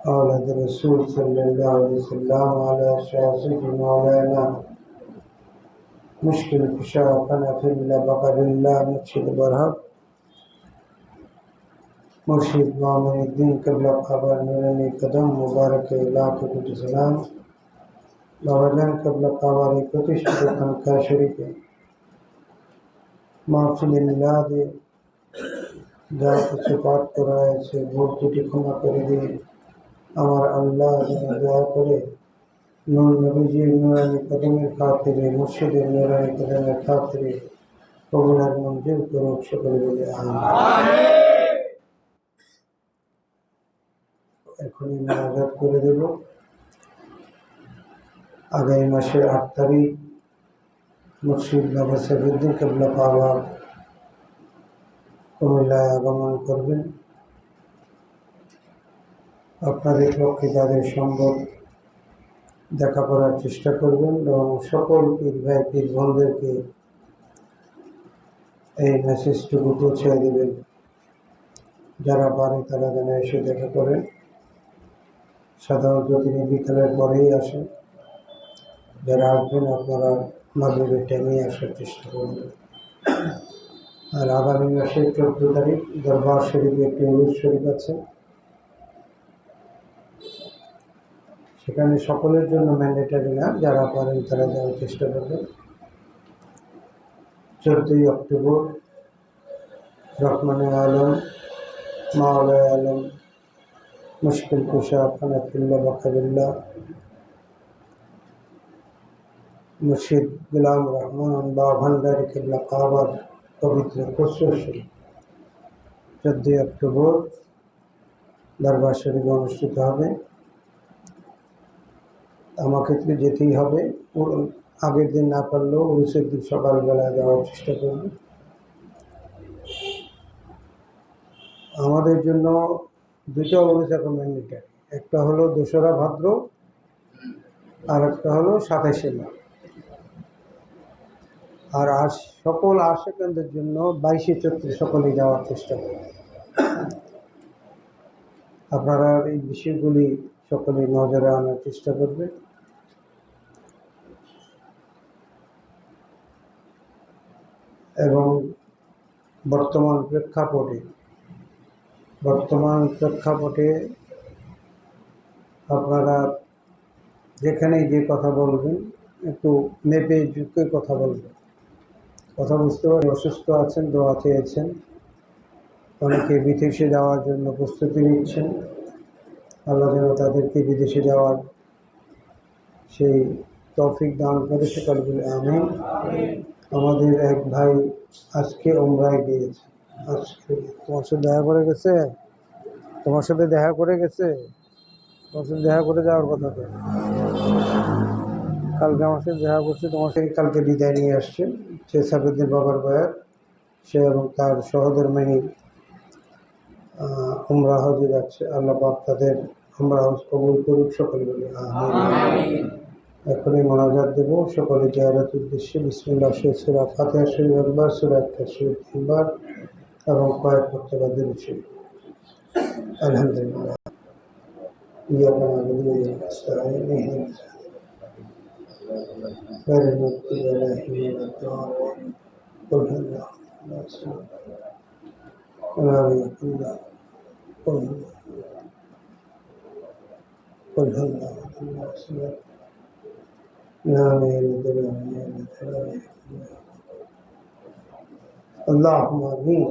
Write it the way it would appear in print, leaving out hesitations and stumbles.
औलाद रसूल सल्लल्लाहु अलैहि वसल्लम अला शासिक मौलाना मुश्किल कुशा कनफिल्ला बकरिल्ला मुर्शिद बरहक मुर्शिद मोमिनुद्दीन कबला खबर नूरानी कदम मुबारक लाख कोटि सलाम बाबाजान कबला खबर प्रतिष्ठित खानका शरीफ महफिल मिलाद যা কিছু পাঠ করা হয়েছে ভুল ত্রুটি ক্ষমা করে দিয়ে আমার আল্লাহ যেন দয়া করে নূর নবীজির নূরানি কদমের খাতিরে মুর্শিদের নূরানি কদমের খাতিরে কবুল আর মঞ্জুর করুন সকলে বলে আমিন। এখনই মুনাজাত করে দেব। আগামী মাসের ৮ তারিখ মুর্শিদ বাবা সাইফুদ্দিন কেবলা পাওয়া কুমিল্লায় আগমন করবেন। আপনাদের পক্ষে যাদের সম্ভব দেখা করার চেষ্টা করবেন এবং সকল পীর ভাই পীর বোনদেরকে এই মেসেজটুকু পৌঁছে দেবেন। যারা পারে তারা যেন এসে দেখা করেন। সাধারণত তিনি বিকালের পরেই আসেন। যারা আসবেন আপনারা মাগরিবের টাইমেই আসার চেষ্টা করবেন। আর আগামী মাসের 14 তারিখ দরবার শরীফে একটি উরুস শরীফ আছে, সেখানে সকলের জন্য ম্যান্ডেটারি না, যারা পারেন তারা যাওয়ার চেষ্টা করবেন। 14ই অক্টোবর রহমানে আলম মাওলায় আলম মুশকিল কুশা খানাফিল্লা বকাবিল্লা মুর্শিদ গুলাম রহমান বা ভান্ডারী কেবলা কাবার পবিত্র খসরু শরীফ 14ই অক্টোবর দরবার শরীফে অনুষ্ঠিত হবে। আমাকে তো যেতেই হবে, আগের দিন না পারলেও উরুসের দিন সকালবেলা যাওয়ার চেষ্টা করব। আমাদের জন্য দুটো উরুস এখন ম্যান্ডেটারি, একটা হলো 2রা ভাদ্র আর একটা হলো 27শে মাঘ। আর সকল আশেকদের জন্য 22শে চৈত্র সকলে যাওয়ার চেষ্টা করব। আপনারা এই বিষয়গুলি সকলে নজরে আনার চেষ্টা করবেন। এবং বর্তমান প্রেক্ষাপটে আপনারা যেখানেই যে কথা বলবেন একটু মেপে ঝুঁকে কথা বলবেন। কথা বুঝতে পারি অসুস্থ আছেন, দোয়া চেয়েছেন, অনেকে বিদেশে যাওয়ার জন্য প্রস্তুতি নিচ্ছেন। আল্লাহ যেন তাদেরকে বিদেশে যাওয়ার সেই তৌফিক দান করে সকলে বলে আমিন। আমাদের এক ভাই আজকে উমরায় গিয়েছে। আজকে তোমার সাথে দেখা করে গেছে, তোমার সাথে দেখা করে যাওয়ার কথা তো। কালকে আমার সাথে দেখা করছে, তোমার সাথে কালকে বিদায় নিয়ে আসছে। সে সাইফুদ্দিন বাবার বয়ার, সে এবং তার সহধর্মিনী উমরা হজে যাচ্ছে। আল্লাহ পাক তাদের উমরা হজ কবুল করুক সকলে বলে আমিন। এখনই মোনাজাত দেব সকলে জিয়ারত উদ্দেশ্যে। বিসমিল্লাহ সূরা ফাতিহা শরীফ একবার, সূরা শরীফ 3বার এবং কয়েক মুক্তবা দরুদ শরীফ। আলহামদুলিল্লাহ। ইয়াকা না'বুদু ওয়া ইয়াকা নাস্তাঈন গায়রিল মাগদুবি আলাইহিম ওয়ালাদ-দাল্লিন কুল হুয়াল্লাহু اللهم آمين.